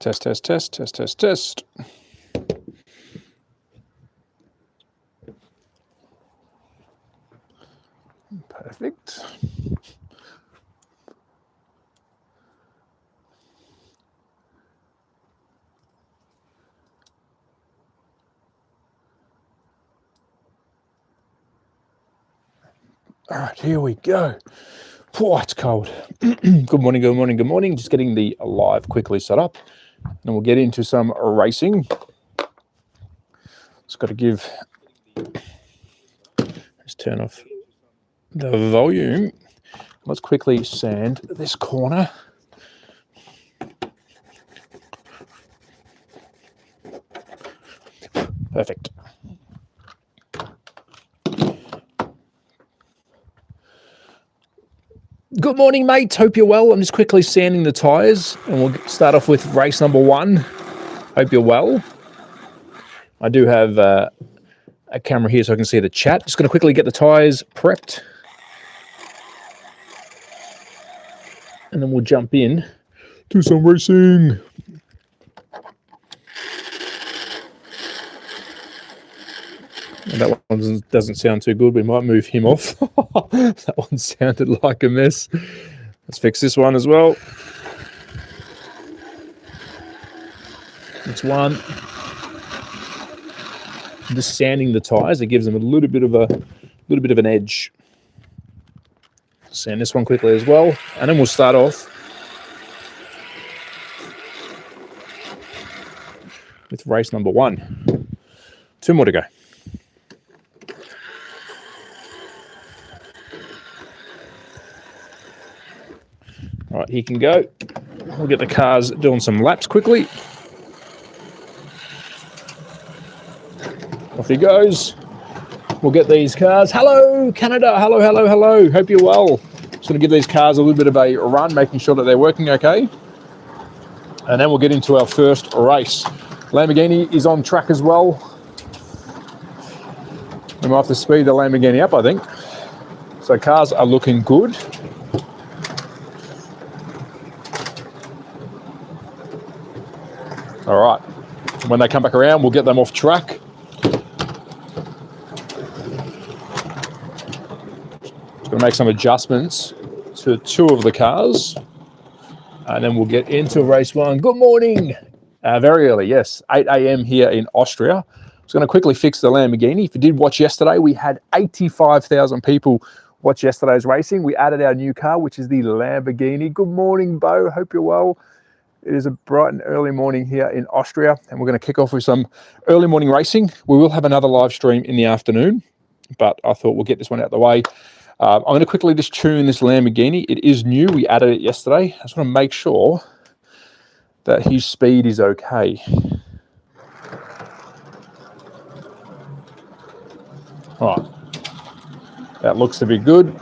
Test, test, test, test, test, test. Perfect. All right, here we go. Oh, it's cold. Good morning, good morning, good morning. Just getting the live quickly set up. And we'll get into some racing. Just got to give, let's turn off the volume. Let's quickly sand this corner. Perfect. Good morning, mates. Hope you're well. I'm just quickly sanding the tyres, and we'll start off with race number 1. Hope you're well. I do have a camera here so I can see the chat. Just going to quickly get the tyres prepped, and then we'll jump in to some racing. And that one doesn't sound too good. We might move him off. That one sounded like a mess. Let's fix this one as well. Next one. Just sanding the tyres. It gives them a little bit of an edge. Sand this one quickly as well, and then we'll start off with race number 1. 2 more to go. All right, he can go. We'll get the cars doing some laps quickly. Off he goes. We'll get these cars. Hello, Canada. Hello, hello, hello. Hope you're well. Just going to give these cars a little bit of a run, making sure that they're working okay. And then we'll get into our first race. Lamborghini is on track as well. We might have to speed the Lamborghini up, I think. So cars are looking good. All right, when they come back around, we'll get them off track. Just going to make some adjustments to 2 of the cars, and then we'll get into race 1. Good morning. Very early, yes, 8 a.m. here in Austria. I was going to quickly fix the Lamborghini. If you did watch yesterday, we had 85,000 people watch yesterday's racing. We added our new car, which is the Lamborghini. Good morning, Bo. Hope you're well. It is a bright and early morning here in Austria, and we're going to kick off with some early morning racing. We will have another live stream in the afternoon, but I thought we'll get this one out of the way. I'm going to quickly just tune this Lamborghini. It is new. We added it yesterday. I just want to make sure that his speed is okay. All right. That looks to be good.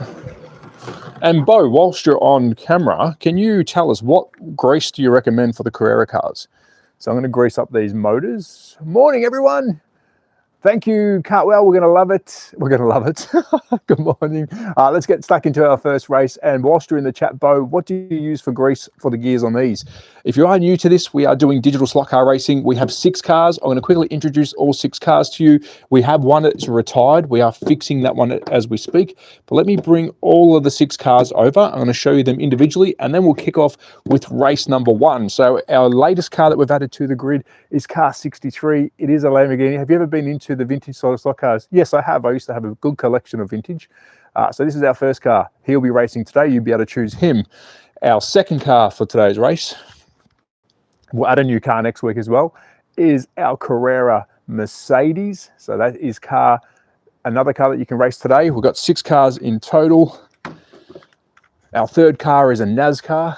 And Bo, whilst you're on camera, can you tell us what grease do you recommend for the Carrera cars? So I'm going to grease up these motors. Morning, everyone. Thank you, Cartwell. We're going to love it. We're going to love it. Good morning. Let's get stuck into our first race. And whilst you're in the chat, Bo, what do you use for grease for the gears on these? If you are new to this, we are doing digital slot car racing. We have 6 cars. I'm going to quickly introduce all 6 cars to you. We have one that's retired. We are fixing that one as we speak. But let me bring all of the 6 cars over. I'm going to show you them individually, and then we'll kick off with race number 1. So our latest car that we've added to the grid is car 63. It is a Lamborghini. Have you ever been into the vintage side of slot cars? Yes, I have. I used to have a good collection of vintage. So this is our first car. He'll be racing today. You'll be able to choose him. Our second car for today's race, we'll add a new car next week as well, is our Carrera Mercedes. So that is another car that you can race today. We've got 6 cars in total. Our third car is a NASCAR.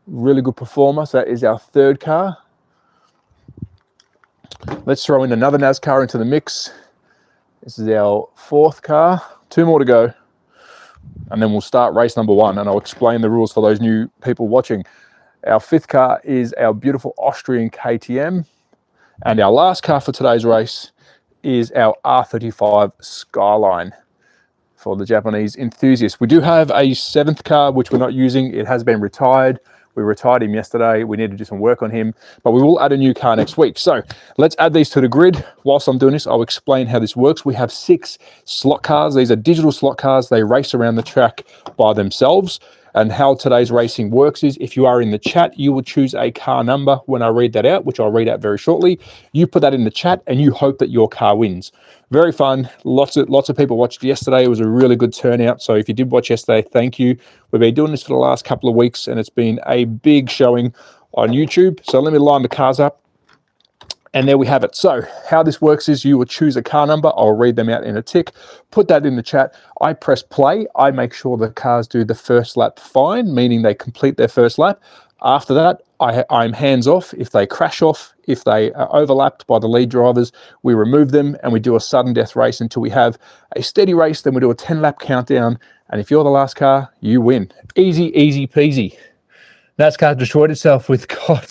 Really good performer. So that is our third car. Let's throw in another NASCAR into the mix. This is our 4th car. 2 more to go. And then we'll start race number 1, and I'll explain the rules for those new people watching. Our 5th car is our beautiful Austrian KTM. And our last car for today's race is our R35 Skyline for the Japanese enthusiasts. We do have a 7th car, which we're not using. It has been retired. We retired him yesterday. We need to do some work on him, but we will add a new car next week. So let's add these to the grid. Whilst I'm doing this, I'll explain how this works. We have 6 slot cars. These are digital slot cars. They race around the track by themselves. And how today's racing works is, if you are in the chat, you will choose a car number when I read that out, which I'll read out very shortly. You put that in the chat and you hope that your car wins. Very fun. Lots of people watched yesterday. It was a really good turnout. So if you did watch yesterday, thank you. We've been doing this for the last couple of weeks and it's been a big showing on YouTube. So let me line the cars up. And there we have it. So how this works is you will choose a car number. I'll read them out in a tick. Put that in the chat. I press play. I make sure the cars do the first lap fine, meaning they complete their first lap. After that, I'm hands off. If they crash off, if they are overlapped by the lead drivers, we remove them and we do a sudden death race until we have a steady race. Then we do a 10-lap countdown. And if you're the last car, you win. Easy, easy peasy. NASCAR destroyed itself with God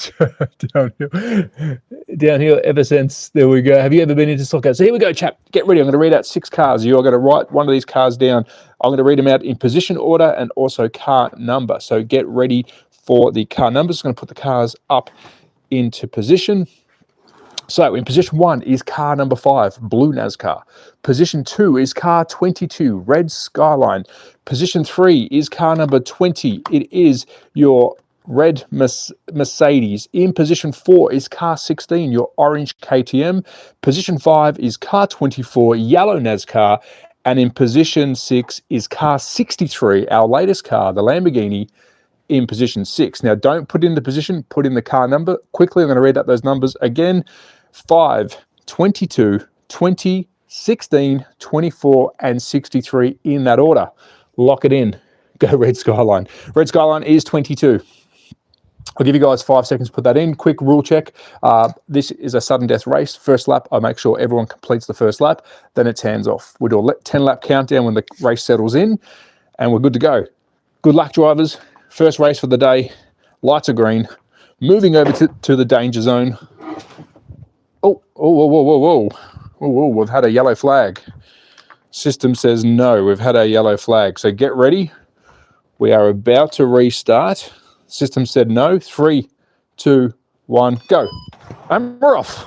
downhill ever since. There we go. Have you ever been into SLOTCARS? So here we go, chap. Get ready. I'm going to read out 6 cars. You're going to write one of these cars down. I'm going to read them out in position order and also car number. So get ready for the car numbers. I'm going to put the cars up into position. So in position 1 is car number 5, blue NASCAR. Position 2 is car 22, red Skyline. Position 3 is car number 20. It is your red Mercedes. In position 4 is car 16, your orange KTM. Position 5 is car 24, yellow NASCAR. And in position 6 is car 63, our latest car, the Lamborghini, in position 6. Now, don't put in the position, put in the car number. Quickly, I'm going to read out those numbers again. 5, 22, 20, 16, 24, and 63 in that order. Lock it in. Go red Skyline. Red Skyline is 22. I'll give you guys 5 seconds to put that in. Quick rule check. This is a sudden death race. First lap, I make sure everyone completes the first lap. Then it's hands off. We do a 10-lap countdown when the race settles in, and we're good to go. Good luck, drivers. First race for the day. Lights are green. Moving over to the danger zone. Oh, whoa, whoa, whoa, whoa. Oh, we've had a yellow flag. System says no, we've had a yellow flag. So get ready. We are about to restart. System said no. 3, 2, 1, go. And we're off.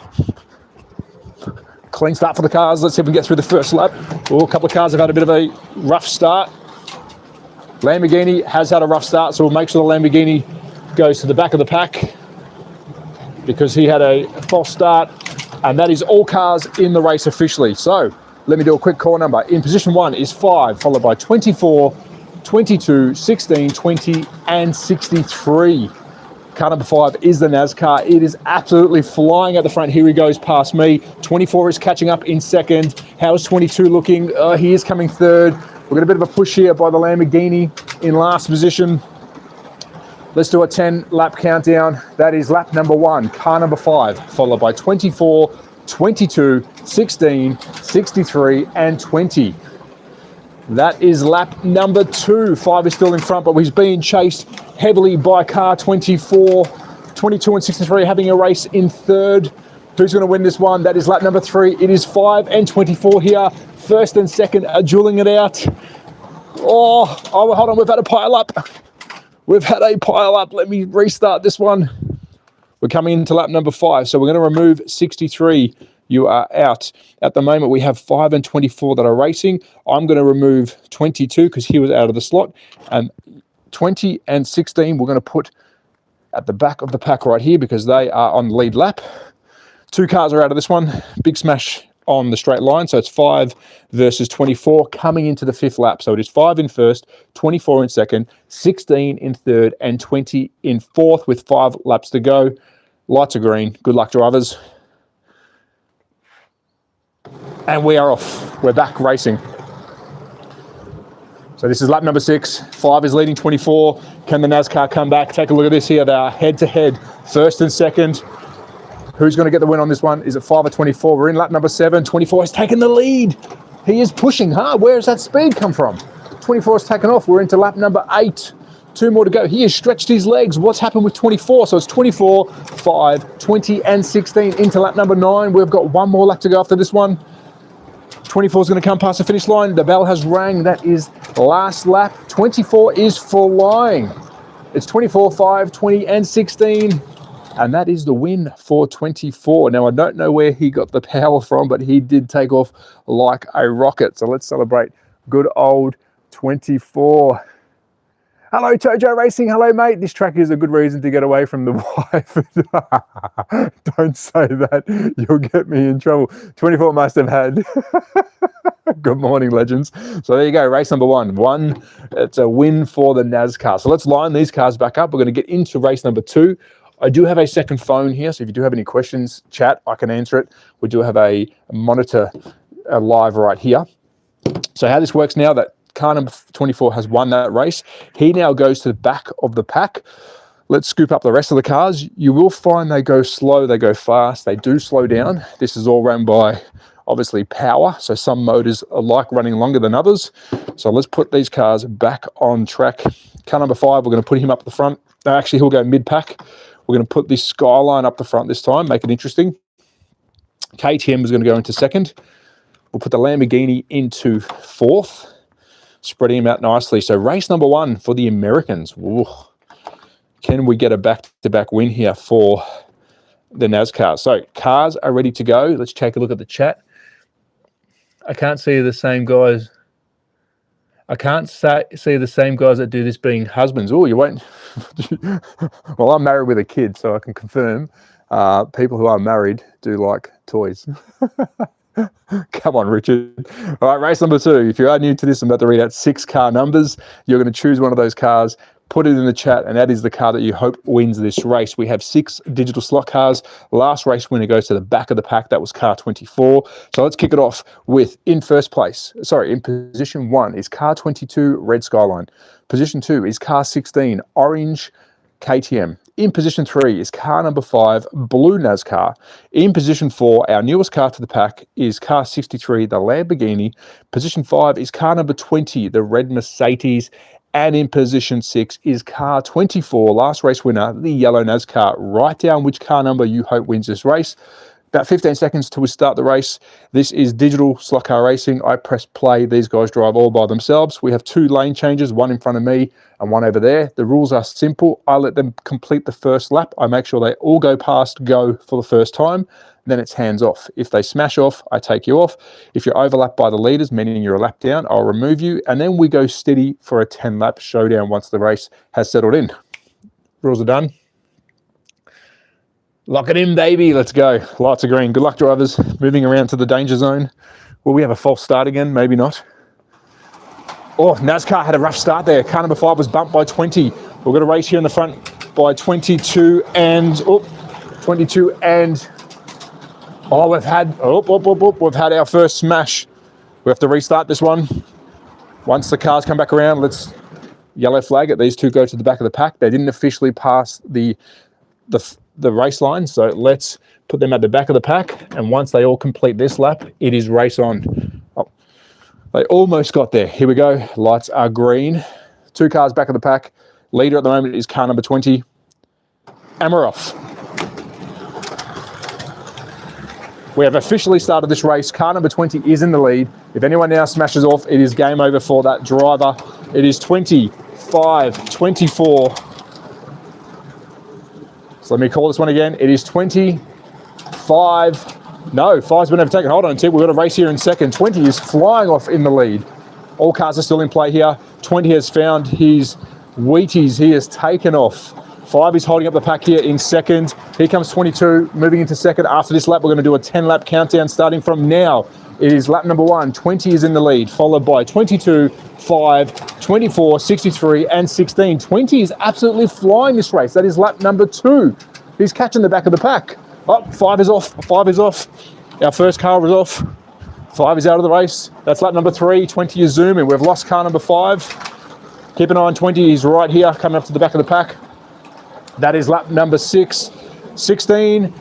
Clean start for the cars. Let's see if we can get through the first lap. Oh, a couple of cars have had a bit of a rough start. Lamborghini has had a rough start, so we'll make sure the Lamborghini goes to the back of the pack because he had a false start. And that is all cars in the race officially. So let me do a quick call number. In position 1 is 5, followed by 24, 22, 16, 20, and 63. Car number 5 is the NASCAR. It is absolutely flying at the front. Here he goes past me. 24 is catching up in second. How's 22 looking? He is coming third. We've got a bit of a push here by the Lamborghini in last position. Let's do a 10-lap countdown. That is lap number 1, car number 5, followed by 24, 22, 16, 63, and 20. That is lap number 2. 5 is still in front, but he's being chased heavily by car 24. 22 and 63 having a race in third. Who's going to win this one? That is lap number 3. It is 5 and 24 here. First and second are dueling it out. Oh, hold on. We've had a pile up. We've had a pile up. Let me restart this one. We're coming into lap number 5. So we're going to remove 63. You are out. At the moment, we have 5 and 24 that are racing. I'm going to remove 22 because he was out of the slot. And 20 and 16, we're going to put at the back of the pack right here because they are on the lead lap. 2 cars are out of this one. Big smash on the straight line. So it's 5 versus 24 coming into the 5th lap. So it is 5 in first, 24 in second, 16 in third, and 20 in fourth with 5 laps to go. Lights are green. Good luck, drivers. And we are off. We're back racing. So this is lap number 6. 5 is leading 24. Can the NASCAR come back? Take a look at this here. They are head-to-head, first and second. Who's going to get the win on this one? Is it 5 or 24? We're in lap number 7. 24 has taken the lead. He is pushing hard. Where does that speed come from? 24 has taken off. We're into lap number 8. 2 more to go. He has stretched his legs. What's happened with 24? So it's 24, 5, 20, and 16 into lap number 9. We've got 1 more lap to go after this one. 24 is going to come past the finish line. The bell has rang. That is last lap. 24 is flying. It's 24, 5, 20, and 16. And that is the win for 24. Now, I don't know where he got the power from, but he did take off like a rocket. So let's celebrate good old 24. Hello, Tojo Racing. Hello, mate. This track is a good reason to get away from the wife. Don't say that. You'll get me in trouble. 24 must have had. Good morning, legends. So there you go. Race number one. It's a win for the NASCAR. So let's line these cars back up. We're going to get into race number 2. I do have a second phone here. So if you do have any questions, chat, I can answer it. We do have a monitor live right here. So how this works now that car number 24 has won that race, he now goes to the back of the pack. Let's scoop up the rest of the cars. You will find they go slow, they go fast, they do slow down. This is all run by, obviously, power. So some motors are like running longer than others. So let's put these cars back on track. Car number 5, we're going to put him up the front. Actually, he'll go mid-pack. We're going to put this Skyline up the front this time, make it interesting. KTM is going to go into second. We'll put the Lamborghini into 4th. Spreading them out nicely. So race number 1 for the Americans. Ooh. Can we get a back-to-back win here for the NASCAR? So cars are ready to go. Let's take a look at the chat. I can't see the same guys. I can't see the same guys that do this being husbands. Oh, you won't. Well, I'm married with a kid, so I can confirm people who are married do like toys. Come on, Richard. All right, race number 2. If you are new to this, I'm about to read out 6 car numbers. You're going to choose one of those cars, put it in the chat, and that is the car that you hope wins this race. We have 6 digital slot cars. Last race winner goes to the back of the pack. That was car 24. So let's kick it off with, in position 1 is car 22, red Skyline. Position 2 is car 16, orange KTM. In position 3 is car number 5, blue NASCAR. In position 4, our newest car to the pack is car 63, the Lamborghini. Position 5 is car number 20, the red Mercedes. And in position 6 is car 24, last race winner, the yellow NASCAR. Write down which car number you hope wins this race. About 15 seconds till we start the race. This is digital slot car racing. I press play. These guys drive all by themselves. We have 2 lane changes, one in front of me and one over there. The rules are simple. I let them complete the first lap. I make sure they all go past go for the first time. Then it's hands off. If they smash off, I take you off. If you're overlapped by the leaders, meaning you're a lap down, I'll remove you. And then we go steady for a 10-lap showdown once the race has settled in. Rules are done. Lock it in, baby. Let's go. Lights are green. Good luck, drivers. Moving around to the danger zone. Will we have a false start again? Maybe not. Oh, NASCAR had a rough start there. Car number 5 was bumped by 20. We've got a race here in the front by 22 and... Oh, we've had our first smash. We have to restart this one. Once the cars come back around, let's yellow flag it. These 2 go to the back of the pack. They didn't officially pass the race line, so let's put them at the back of the pack, and once they all complete this lap, it is race on. Oh, they almost got there. Here we go. Lights are green. 2 cars back of the pack. Leader at the moment is car number 20, and we're off. We have officially started this race. Car number 20 is in the lead. If anyone now smashes off, it is game over for that driver. It is 25, 24. So let me call this one again. It is 25. No, 5's been overtaken. Hold on, Tim. We've got a race here in second. 20 is flying off in the lead. All cars are still in play here. 20 has found his Wheaties. He has taken off. 5 is holding up the pack here in second. Here comes 22, moving into second. After this lap, we're going to do a 10-lap countdown starting from now. It is lap number 1. 20 is in the lead, followed by 22, 5, 24, 63, and 16. 20 is absolutely flying this race. That is lap number 2. He's catching the back of the pack. Oh, 5 is off. 5 is off. Our first car was off. 5 is out of the race. That's lap number 3. 20 is zooming. We've lost car number 5. Keep an eye on 20. He's right here, coming up to the back of the pack. That is lap number 6. 16,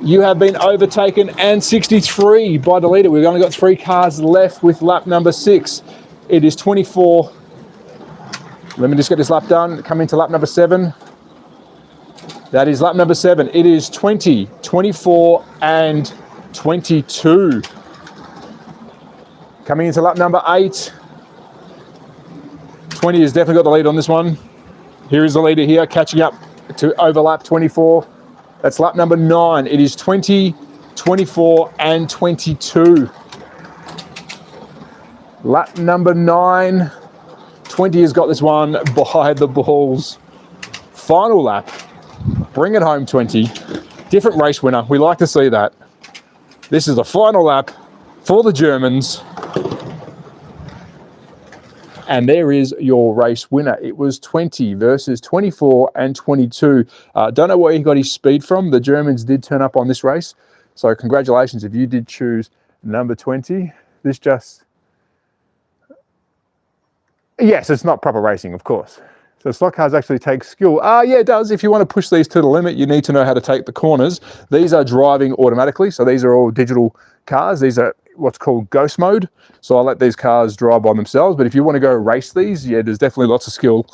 you have been overtaken, and 63 by the leader. We've only got 3 cars left with lap number 6. It is 24. Let me just get this lap done. Come into lap number 7. That is lap number 7. It is 20, 24, and 22. Coming into lap number 8. 20 has definitely got the lead on this one. Here is the leader here, catching up to overlap 24. That's lap number 9. It is 20, 24, and 22. Lap number 9. 20 has got this one by the balls. Final lap. Bring it home, 20. Different race winner. We like to see that. This is the final lap for the Germans. And there is your race winner. It was 20 versus 24 and 22. Don't know where he got his speed from. The Germans did turn up on this race. So congratulations if you did choose number 20. This just... Yes, it's not proper racing, of course. So slot cars actually take skill. Yeah, it does. If you want to push these to the limit, you need to know how to take the corners. These are driving automatically. So these are all digital cars. These are what's called ghost mode. So I'll let these cars drive by themselves. But if you want to go race these, yeah, there's definitely lots of skill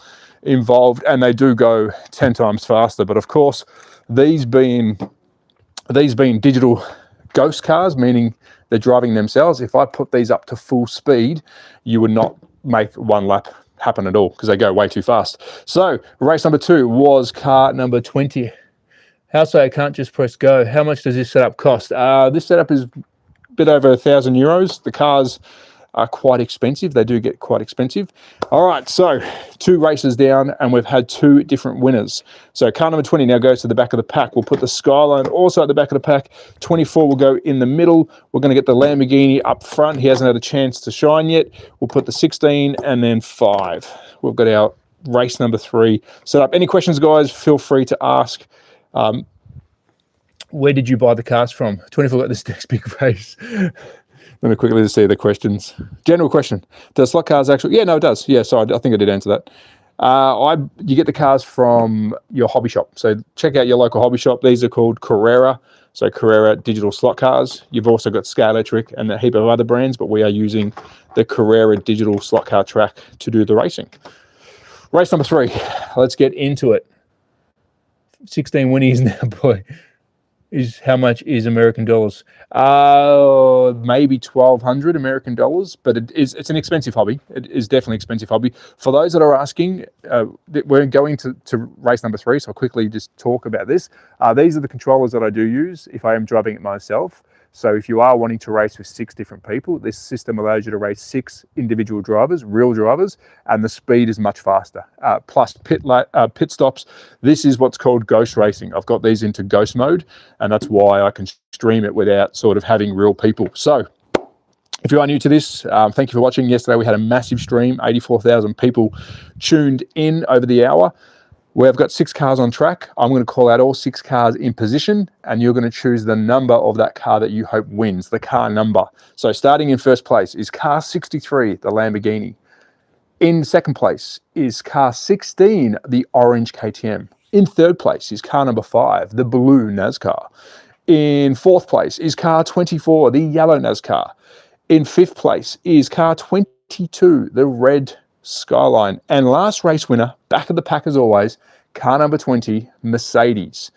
involved, and they do go 10 times faster. But of course, these being digital ghost cars, meaning they're driving themselves, if I put these up to full speed, you would not make one lap happen at all because they go way too fast. So race number 2 was car number 20. How so I can't just press go? How much does this setup cost? This setup is a bit over €1,000. The cars are quite expensive. They do get quite expensive. All right, so 2 races down and we've had 2 different winners. So car number 20 now goes to the back of the pack. We'll put the Skyline also at the back of the pack. 24 will go in the middle. We're going to get the Lamborghini up front. He hasn't had a chance to shine yet. We'll put the 16 and then 5. We've got our race number 3 set up. Any questions, guys, feel free to ask. Where did you buy the cars from? 24 got this next big race. I'm going to quickly see the questions. General question. Does slot cars actually... Yeah, no, it does. Yeah, sorry, I think I did answer that. You get the cars from your hobby shop. So check out your local hobby shop. These are called Carrera. So Carrera digital slot cars. You've also got Sky Electric and a heap of other brands, but we are using the Carrera digital slot car track to do the racing. Race number 3. Let's get into it. 16 winnies now, boy. How much is American dollars? Maybe 1,200 American dollars, but it's an expensive hobby. It is definitely an expensive hobby. For those that are asking, we're going to race number 3, so I'll quickly just talk about this. These are the controllers that I do use if I am driving it myself. So if you are wanting to race with 6 different people, this system allows you to race 6 individual drivers, real drivers, and the speed is much faster. Plus pit stops. This is what's called ghost racing. I've got these into ghost mode, and that's why I can stream it without sort of having real people. So if you are new to this, thank you for watching. Yesterday we had a massive stream, 84,000 people tuned in over the hour. We've got 6 cars on track. I'm going to call out all 6 cars in position, and you're going to choose the number of that car that you hope wins, the car number. So starting in first place is car 63, the Lamborghini. In second place is car 16, the orange KTM. In third place is car number 5, the blue NASCAR. In fourth place is car 24, the yellow NASCAR. In fifth place is car 22, the red Skyline. And last race winner, back of the pack as always, car number 20, Mercedes.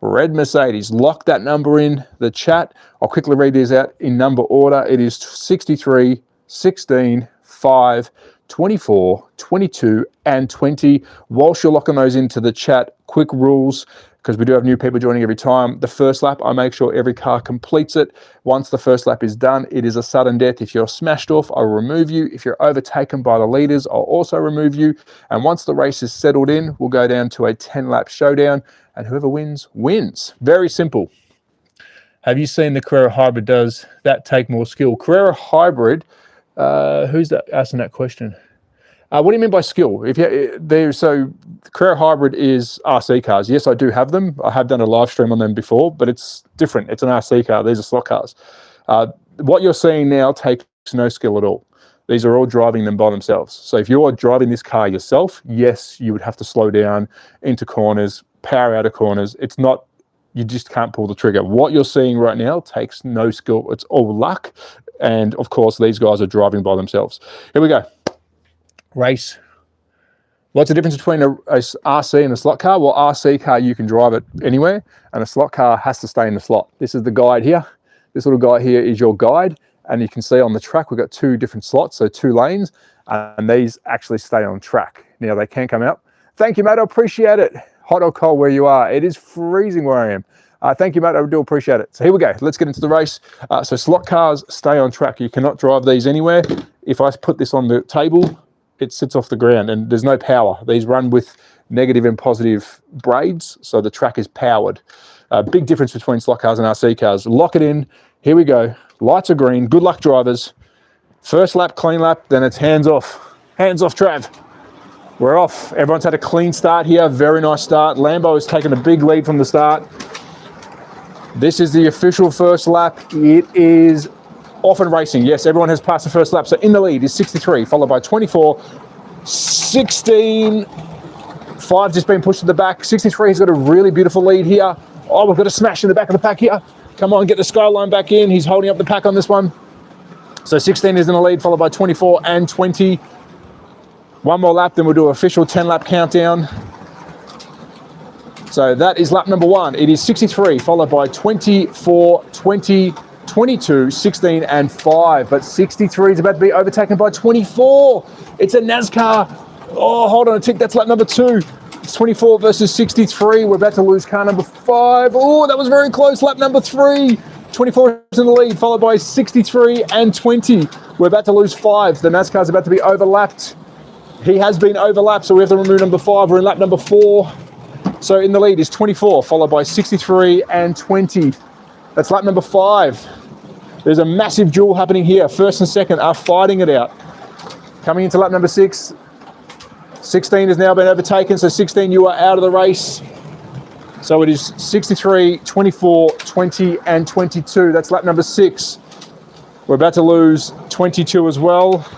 Red Mercedes. Lock that number in the chat. I'll quickly read these out in number order. It is 63, 16, 5, 24, 22, and 20. Whilst you're locking those into the chat, quick rules, because we do have new people joining every time. The first lap, I make sure every car completes it. Once the first lap is done, it is a sudden death. If you're smashed off, I'll remove you. If you're overtaken by the leaders, I'll also remove you. And once the race is settled in, we'll go down to a 10-lap showdown, and whoever wins, wins. Very simple. Have you seen the Carrera Hybrid? Does that take more skill? Carrera Hybrid, who's that asking that question? What do you mean by skill? So Carrera Hybrid is RC cars. Yes, I do have them. I have done a live stream on them before, but it's different. It's an RC car. These are slot cars. What you're seeing now takes no skill at all. These are all driving them by themselves. So if you're driving this car yourself, yes, you would have to slow down into corners, power out of corners. It's not, you just can't pull the trigger. What you're seeing right now takes no skill. It's all luck. And of course, these guys are driving by themselves. Here we go. Race. What's the difference between a RC and a slot car? Well, RC car, you can drive it anywhere, and a slot car has to stay in the slot. This is the guide here. This little guy here is your guide, and you can see on the track, we've got 2 different slots, so 2 lanes, and these actually stay on track. Now, they can come out. Thank you, mate. I appreciate it. Hot or cold where you are. It is freezing where I am. Thank you, mate. I do appreciate it. So here we go. Let's get into the race. So slot cars stay on track. You cannot drive these anywhere. If I put this on the table, it sits off the ground and there's no power. These run with negative and positive braids, so the track is powered. Big difference between slot cars and RC cars. Lock it in. Here we go. Lights are green. Good luck, drivers. First lap, clean lap, then it's hands off. Hands off, Trav. We're off. Everyone's had a clean start here. Very nice start. Lambo has taken a big lead from the start. This is the official first lap. It is off and racing. Yes, everyone has passed the first lap. So in the lead is 63, followed by 24, 16, 5 just been pushed to the back. 63 has got a really beautiful lead here. Oh, we've got a smash in the back of the pack here. Come on, get the Skyline back in. He's holding up the pack on this one. So 16 is in the lead, followed by 24 and 20. One more lap, then we'll do an official 10-lap countdown. So that is lap number 1. It is 63, followed by 24, 20, 22, 16, and 5. But 63 is about to be overtaken by 24. It's a NASCAR. Oh, hold on a tick. That's lap number 2. It's 24 versus 63. We're about to lose car number 5. Oh, that was very close. Lap number 3. 24 is in the lead, followed by 63 and 20. We're about to lose 5. The NASCAR's about to be overlapped. He has been overlapped, so we have to remove number 5. We're in lap number 4. So in the lead is 24, followed by 63 and 20. That's lap number 5. There's a massive duel happening here. First and second are fighting it out. Coming into lap number 6. 16 has now been overtaken, so 16, you are out of the race. So it is 63, 24, 20, and 22. That's lap number 6. We're about to lose 22 as well.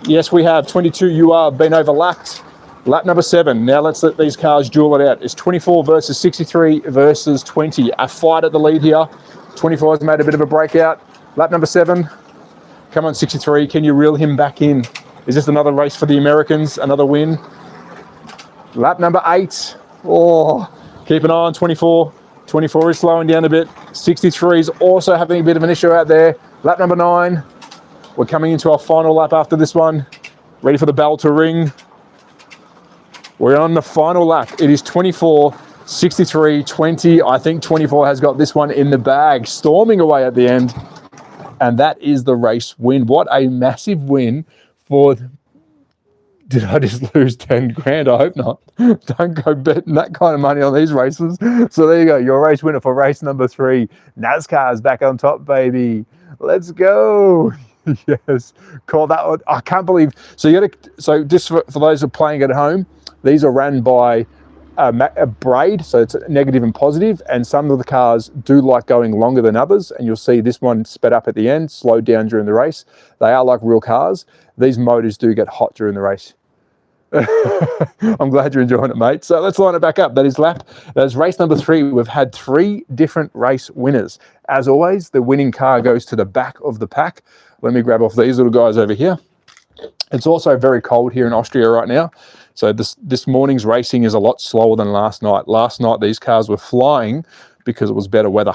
Yes, we have. 22, you are been overlapped. Lap number 7. Now let's let these cars duel it out. It's 24 versus 63 versus 20. A fight at the lead here. 24 has made a bit of a breakout. Lap number 7. Come on, 63. Can you reel him back in? Is this another race for the Americans? Another win? Lap number 8. Oh, keep an eye on 24. 24 is slowing down a bit. 63 is also having a bit of an issue out there. Lap number 9. We're coming into our final lap after this one. Ready for the bell to ring. We're on the final lap. It is 24, 63, 20. I think 24 has got this one in the bag, storming away at the end. And that is the race win. What a massive win for... Did I just lose 10 grand? I hope not. Don't go betting that kind of money on these races. So there you go. Your race winner for race number 3. NASCAR's back on top, baby. Let's go. Yes. Call that one. I can't believe. So you got to. So just for those who are playing at home, these are ran by a braid, so it's negative and positive, and some of the cars do like going longer than others, and you'll see this one sped up at the end, slowed down during the race. They are like real cars. These motors do get hot during the race. I'm glad you're enjoying it, mate. So let's line it back up. That is race number 3. We've had 3 different race winners. As always, the winning car goes to the back of the pack. Let me grab off these little guys over here. It's also very cold here in Austria right now. So this morning's racing is a lot slower than last night. Last night, these cars were flying because it was better weather.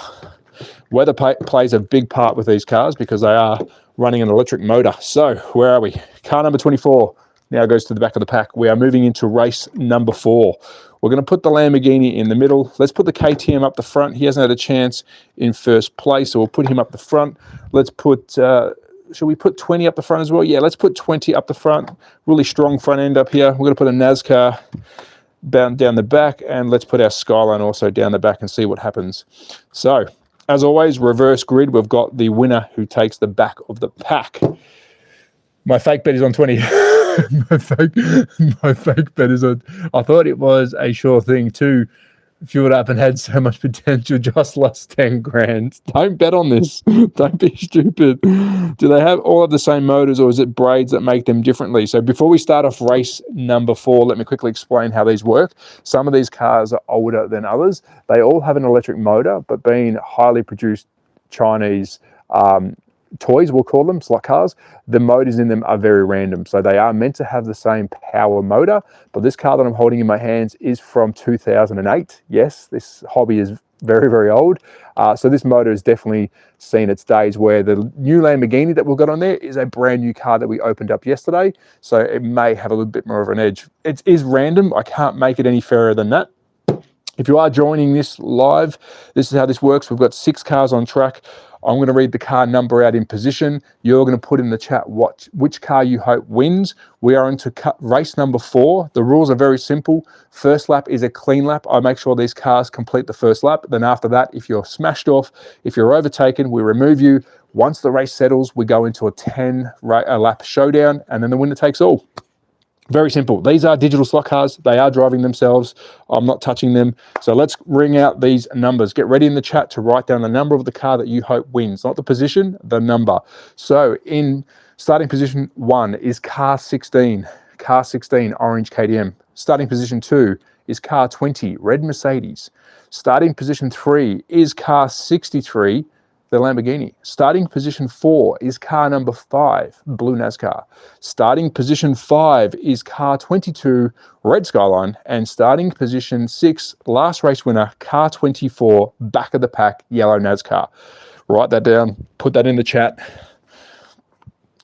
Weather plays a big part with these cars because they are running an electric motor. So where are we? Car number 24 now goes to the back of the pack. We are moving into race number 4. We're going to put the Lamborghini in the middle. Let's put the KTM up the front. He hasn't had a chance in first place, so we'll put him up the front. Let's put... should we put 20 up the front as well? Yeah, let's put 20 up the front. Really strong front end up here. We're going to put a NASCAR down the back, and let's put our Skyline also down the back and see what happens. So, as always, reverse grid. We've got the winner who takes the back of the pack. My fake bet is on 20. my fake bet is on... I thought it was a sure thing too. Fueled up and had so much potential, just lost 10 grand. Don't bet on this. Don't be stupid. Do they have all of the same motors, or is it braids that make them differently? So before we start off race number 4, let me quickly explain how these work. Some of these cars are older than others. They all have an electric motor, but being highly produced Chinese toys, we'll call them, slot cars, the motors in them are very random. So they are meant to have the same power motor, but this car that I'm holding in my hands is from 2008. Yes, this hobby is very, very old. So this motor has definitely seen its days, where the new Lamborghini that we've got on there is a brand new car that we opened up yesterday. So it may have a little bit more of an edge. It is random. I can't make it any fairer than that. If you are joining this live, this is how this works. We've got 6 cars on track. I'm going to read the car number out in position. You're going to put in the chat which car you hope wins. We are into race number 4. The rules are very simple. First lap is a clean lap. I make sure these cars complete the first lap. Then after that, if you're smashed off, if you're overtaken, we remove you. Once the race settles, we go into a 10 lap showdown, and then the winner takes all. Very simple. These are digital slot cars. They are driving themselves. I'm not touching them. So let's ring out these numbers. Get ready in the chat to write down the number of the car that you hope wins, not the position, the number. So in starting position 1 is car 16. Car 16, orange KTM. Starting position 2 is car 20, red Mercedes. Starting position 3 is car 63, the Lamborghini. Starting position 4 is car number 5, blue NASCAR. Starting position 5 is car 22, red Skyline. And starting position 6, last race winner, car 24, back of the pack, yellow NASCAR. Write that down, put that in the chat.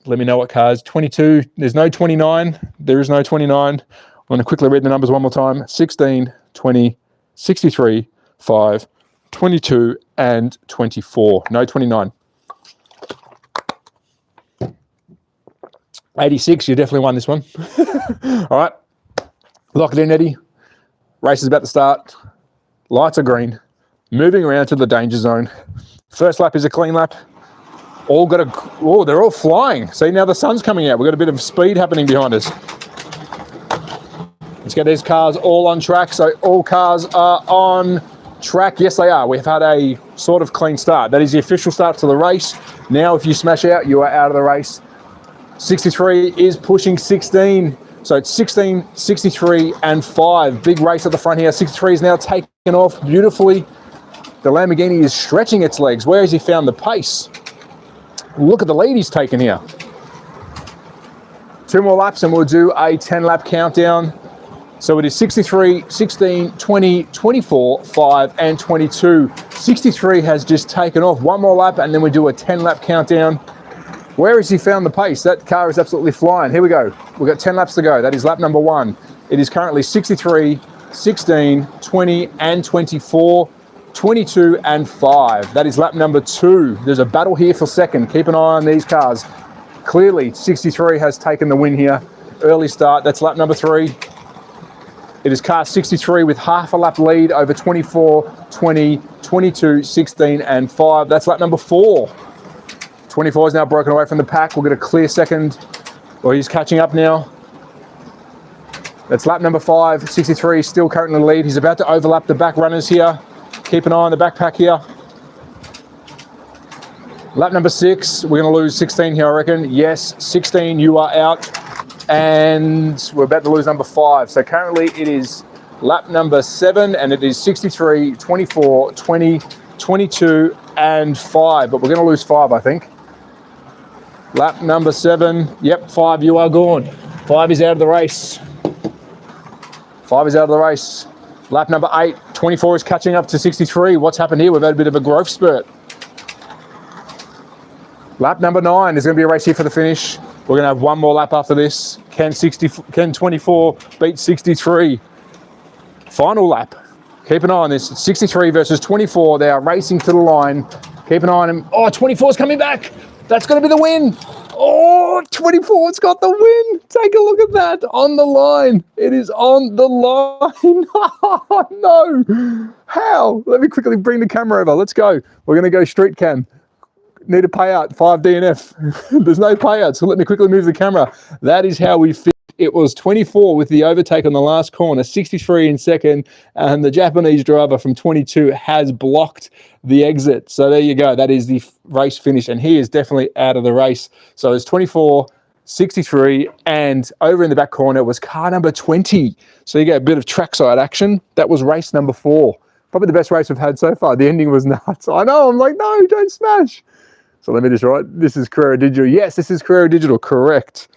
Let me know what cars. 22, there's no 29. There is no 29. I'm going to quickly read the numbers one more time. 16, 20, 63, 5, 22 and 24. No 29. 86, you definitely won this one. All right. Lock it in, Eddie. Race is about to start. Lights are green. Moving around to the danger zone. First lap is a clean lap. All got a... Oh, they're all flying. See, now the sun's coming out. We've got a bit of speed happening behind us. Let's get these cars all on track. So all cars are on track. Yes, they are. We've had a sort of clean start. That is the official start to the race. Now, if you smash out, you are out of the race. 63 is pushing 16. So it's 16, 63, and 5. Big race at the front here. 63 is now taken off beautifully. The Lamborghini is stretching its legs. Where has he found the pace? Look at the lead he's taken here. 2 more laps and we'll do a 10-lap countdown. So it is 63, 16, 20, 24, 5, and 22. 63 has just taken off. 1 more lap and then we do a 10-lap countdown. Where has he found the pace? That car is absolutely flying. Here we go. We've got 10 laps to go. That is lap number 1. It is currently 63, 16, 20, and 24, 22, and 5. That is lap number 2. There's a battle here for second. Keep an eye on these cars. Clearly, 63 has taken the win here. Early start. That's lap number 3. It is car 63 with half a lap lead over 24, 20, 22, 16, and 5. That's lap number 4. 24 is now broken away from the pack. We'll get a clear second. Well, he's catching up now. That's lap number 5. 63 is still currently in the lead. He's about to overlap the back runners here. Keep an eye on the backpack here. Lap number 6. We're going to lose 16 here, I reckon. Yes, 16, you are out. And we're about to lose number 5. So currently it is lap number 7, and it is 63, 24, 20, 22, and 5. But we're going to lose 5, I think. Lap number 7. Yep, 5, you are gone. 5 is out of the race. 5 is out of the race. Lap number 8. 24 is catching up to 63. What's happened here? We've had a bit of a growth spurt. Lap number 9. There's going to be a race here for the finish. We're going to have 1 more lap after this. Can 24 beat 63? Final lap. Keep an eye on this. 63 versus 24. They are racing to the line. Keep an eye on him. Oh, 24 is coming back. That's going to be the win. Oh, 24's got the win. Take a look at that. On the line. It is on the line. Oh, no. How? Let me quickly bring the camera over. Let's go. We're going to go street cam. Need a payout, 5 DNF. There's no payout, so let me quickly move the camera. That is how we fit. It was 24 with the overtake on the last corner, 63 in second, and the Japanese driver from 22 has blocked the exit. So there you go. That is the race finish, and he is definitely out of the race. So it's 24, 63, and over in the back corner was car number 20. So you get a bit of trackside action. That was race number 4. Probably the best race we've had so far. The ending was nuts. I know. I'm like, no, don't smash. So let me just write, this is Carrera Digital. Yes, this is Carrera Digital, correct.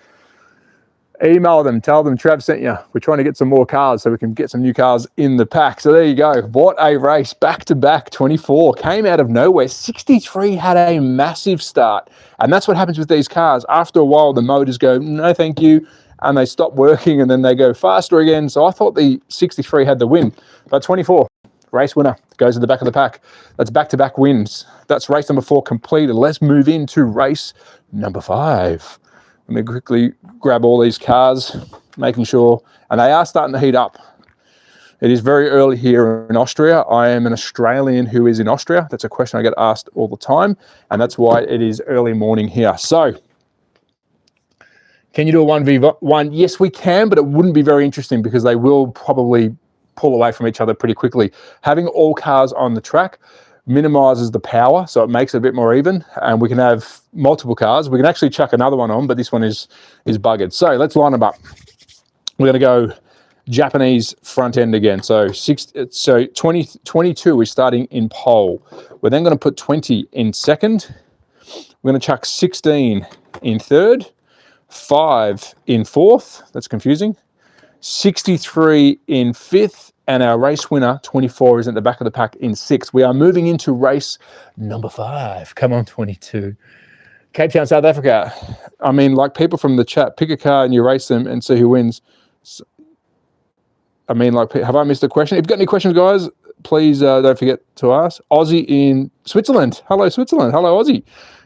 Email them, tell them Trav sent you. We're trying to get some more cars so we can get some new cars in the pack. So there you go. What a race. Back-to-back 24. Came out of nowhere. 63 had a massive start. And that's what happens with these cars. After a while, the motors go, no, thank you. And they stop working and then they go faster again. So I thought the 63 had the win. But 24, race winner, goes to the back of the pack. That's back-to-back wins. That's race number 4 completed. Let's move into race number 5. Let me quickly grab all these cars, making sure, and they are starting to heat up. It is very early here in Austria. I am an Australian who is in Austria. That's a question I get asked all the time, and that's why it is early morning here. So, can you do a 1v1? Yes, we can, but it wouldn't be very interesting because they will probably pull away from each other pretty quickly. Having all cars on the track minimizes the power, so it makes it a bit more even, and we can have multiple cars. We can actually chuck another one on, but this one is buggered. So let's line them up. We're going to go Japanese front end again. So 22 is starting in pole. We're then going to put 20 in second. We're going to chuck 16 in third, 5 in fourth. That's confusing. 63 in fifth. And our race winner, 24, is at the back of the pack in 6th. We are moving into race number 5. Come on, 22. Cape Town, South Africa. I mean, like people from the chat, pick a car and you race them and see who wins. I mean, like, have I missed a question? If you've got any questions, guys, please don't forget to ask. Aussie in Switzerland. Hello, Switzerland. Hello, Aussie.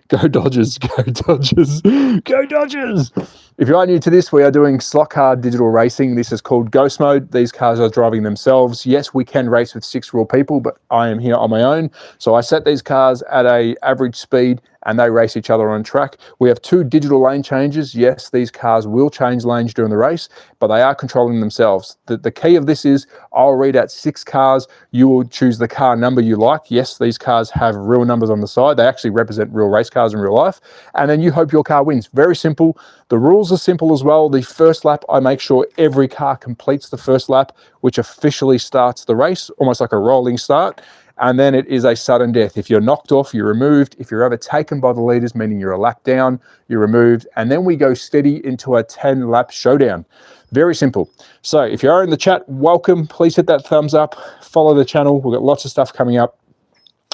Go Dodgers. Go Dodgers. Go Dodgers. If you are new to this, we are doing slot car digital racing. This is called Ghost Mode. These cars are driving themselves. Yes, we can race with 6 real people, but I am here on my own. So I set these cars at an average speed and they race each other on track. We have 2 digital lane changes. Yes, these cars will change lanes during the race, but they are controlling themselves. The key of this is I'll read out 6 cars. You will choose the car number you like. Yes, these cars have real numbers on the side. They actually represent real race cars in real life. And then you hope your car wins. Very simple. The rules are simple as well. The first lap, I make sure every car completes the first lap, which officially starts the race, almost like a rolling start. And then it is a sudden death. If you're knocked off, you're removed. If you're overtaken by the leaders, meaning you're a lap down, you're removed. And then we go steady into a 10-lap showdown. Very simple. So if you are in the chat, welcome. Please hit that thumbs up. Follow the channel. We've got lots of stuff coming up.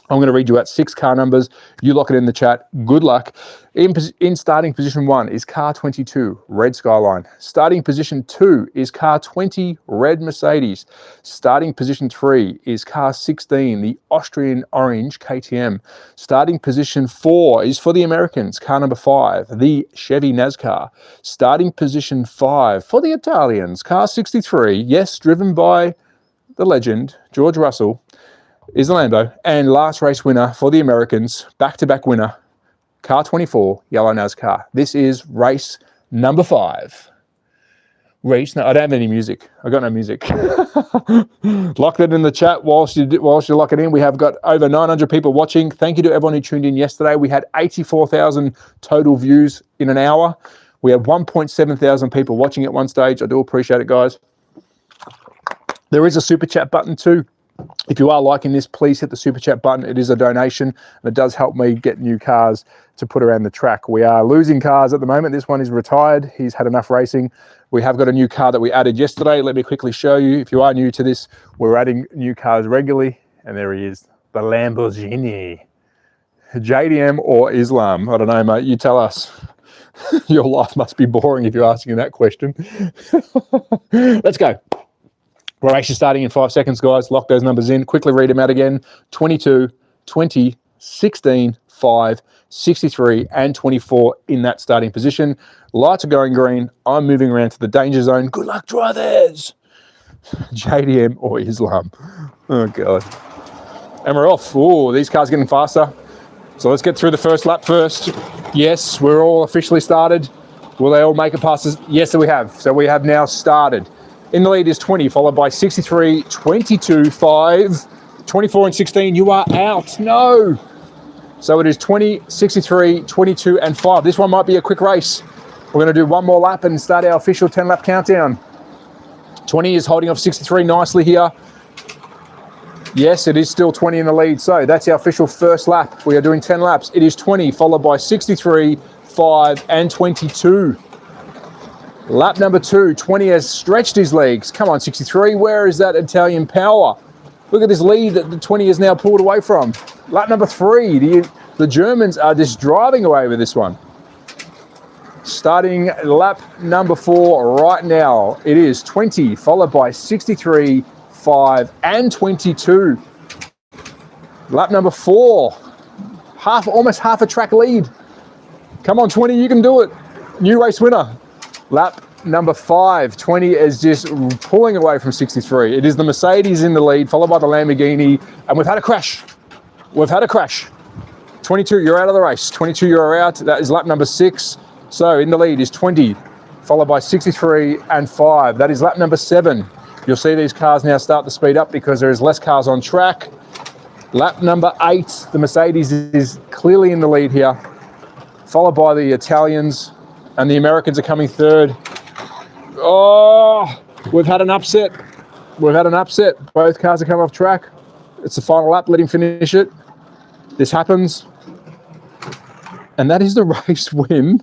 I'm going to read you out 6 car numbers. You lock it in the chat. Good luck. In starting position 1 is car 22, red Skyline. Starting position 2 is car 20, red Mercedes. Starting position 3 is car 16, the Austrian orange KTM. Starting position 4 is for the Americans, car number 5, the Chevy NASCAR. Starting position 5 for the Italians, car 63, yes, driven by the legend, George Russell, is the Lambo. And last race winner for the Americans, back-to-back winner, car 24, yellow NASCAR. This is race number 5. Race, no, I don't have any music. I got no music. Lock that in the chat whilst you lock it in. We have got over 900 people watching. Thank you to everyone who tuned in yesterday. We had 84,000 total views in an hour. We had 1.7 thousand people watching at one stage. I do appreciate it, guys. There is a super chat button too. If you are liking this, please hit the super chat button. It is a donation and it does help me get new cars to put around the track. We are losing cars at the moment. This one is retired. He's had enough racing. We have got a new car that we added yesterday. Let me quickly show you. If you are new to this, we're adding new cars regularly. And there he is, the Lamborghini. JDM or Islam? I don't know, mate. You tell us. Your life must be boring if you're asking that question. Let's go. Race is starting in 5 seconds, guys. Lock those numbers in. Quickly read them out again. 22, 20, 16, 5, 63, and 24 in that starting position. Lights are going green. I'm moving around to the danger zone. Good luck, drivers. JDM or Islam. Oh, God. And we're off. Oh, these cars are getting faster. So let's get through the first lap first. Yes, we're all officially started. Will they all make it past us? Yes, we have. So we have now started. In the lead is 20, followed by 63, 22, 5, 24 and 16. You are out. No. So it is 20, 63, 22 and 5. This one might be a quick race. We're going to do one more lap and start our official 10-lap countdown. 20 is holding off 63 nicely here. Yes, it is still 20 in the lead. So that's our official first lap. We are doing 10 laps. It is 20, followed by 63, 5 and 22. Lap number 2, 20 has stretched his legs. Come on, 63, where is that Italian power? Look at this lead that the 20 has now pulled away from. Lap number 3, the Germans are just driving away with this one. Starting lap number 4 right now. It is 20, followed by 63, 5, and 22. Lap number 4, almost half a track lead. Come on, 20, you can do it. New race winner. Lap number 5, 20 is just pulling away from 63. It is the Mercedes in the lead, followed by the Lamborghini, and we've had a crash. 22, you're out of the race. 22, you're out. That is lap number 6. So in the lead is 20, followed by 63 and 5. That is lap number 7. You'll see these cars now start to speed up because there is less cars on track. Lap number 8, the Mercedes is clearly in the lead here, followed by the Italians, and the Americans are coming third. Oh, we've had an upset. Both cars have come off track. It's the final lap. Let him finish it. This happens. And that is the race win.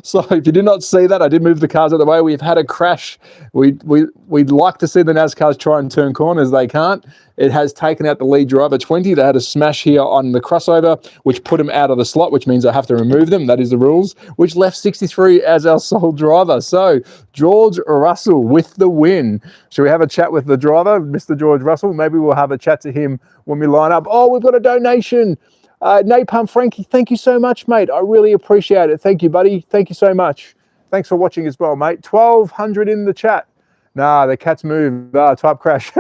So if you did not see that, I did move the cars out of the way. We've had a crash. We'd like to see the NASCARs try and turn corners. They can't. It has taken out the lead driver 20. They had a smash here on the crossover, which put them out of the slot, which means I have to remove them. That is the rules, which left 63 as our sole driver. So George Russell with the win. Should we have a chat with the driver, Mr. George Russell? Maybe we'll have a chat to him when we line up. Oh, we've got a donation. Napalm Frankie, thank you so much, mate. I really appreciate it. Thank you, buddy. Thank you so much. Thanks for watching as well, mate. 1,200 in the chat. Nah, the cats move. Type crash.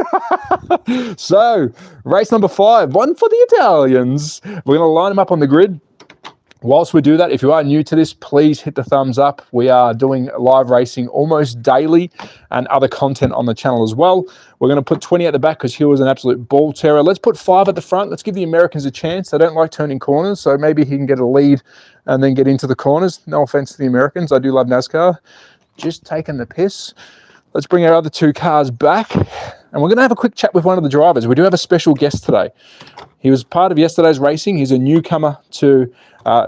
So, race number 5, one for the Italians. We're going to line them up on the grid. Whilst we do that, if you are new to this, please hit the thumbs up. We are doing live racing almost daily and other content on the channel as well. We're going to put 20 at the back because he was an absolute ball terror. Let's put 5 at the front. Let's give the Americans a chance. They don't like turning corners, so maybe he can get a lead and then get into the corners. No offense to the Americans. I do love NASCAR. Just taking the piss. Let's bring our other 2 cars back, and we're going to have a quick chat with one of the drivers. We do have a special guest today. He was part of yesterday's racing. He's a newcomer to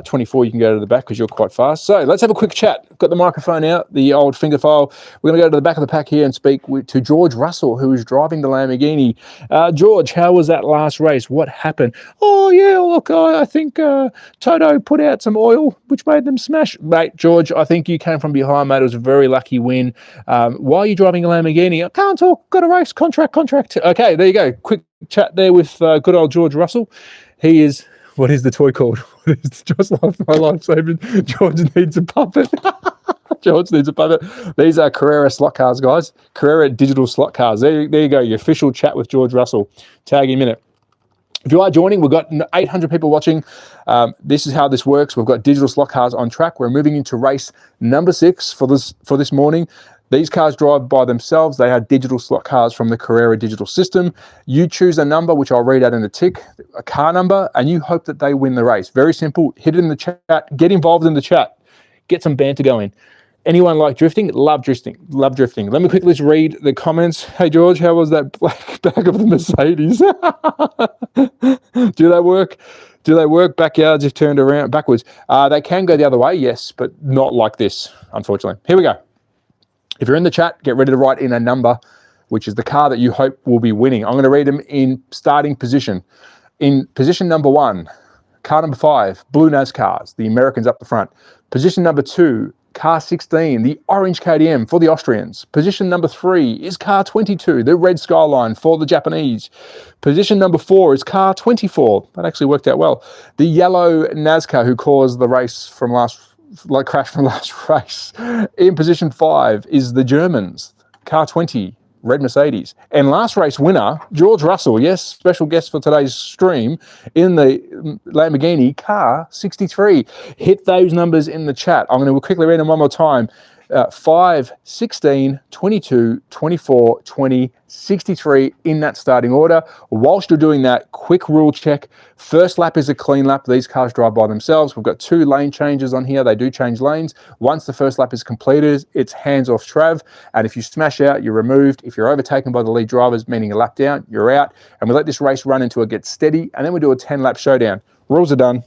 24. You can go to the back because you're quite fast. So let's have a quick chat. Got the microphone out, the old finger file. We're going to go to the back of the pack here and speak to George Russell, who is driving the Lamborghini. George, how was that last race? What happened? Oh, yeah, look, I think Toto put out some oil, which made them smash. Mate, George, I think you came from behind, mate. It was a very lucky win. Why are you driving a Lamborghini? I can't talk. Got a race contract. Okay, there you go. Quick chat there with good old George Russell. He is, what is the toy called? Just lost my life saving. George needs a puppet. George needs a puppet. These are Carrera slot cars, guys. Carrera digital slot cars. There you go. Your official chat with George Russell. Tag him in it. If you are joining, we've got 800 people watching. This is how this works. We've got digital slot cars on track. We're moving into race number 6 for this morning. These cars drive by themselves. They are digital slot cars from the Carrera digital system. You choose a number, which I'll read out in the tick, a car number, and you hope that they win the race. Very simple. Hit it in the chat. Get involved in the chat. Get some banter going. Anyone like drifting? Love drifting. Love drifting. Let me quickly read the comments. Hey, George, how was that black bag of the Mercedes? Do they work? Do they work? Backyards if turned around backwards. They can go the other way, yes, but not like this, unfortunately. Here we go. If you're in the chat, get ready to write in a number, which is the car that you hope will be winning. I'm going to read them in starting position. In position number 1, car number 5, blue NASCARs, the Americans up the front. Position number 2, car 16, the orange KTM for the Austrians. Position number 3 is car 22, the red Skyline for the Japanese. Position number 4 is car 24. That actually worked out well. The yellow NASCAR who caused the race from crash from last race. In position 5 is the Germans, car 20, red Mercedes. And last race winner, George Russell, yes, special guest for today's stream, in the Lamborghini, car 63. Hit those numbers in the chat. I'm going to quickly read them one more time. 5, 16, 22, 24, 20, 63 in that starting order. Whilst you're doing that, quick rule check. First lap is a clean lap. These cars drive by themselves. We've got 2 lane changes on here. They do change lanes. Once the first lap is completed, it's hands off Trav. And if you smash out, you're removed. If you're overtaken by the lead drivers, meaning a lap down, you're out. And we let this race run until it gets steady. And then we do a 10-lap showdown. Rules are done.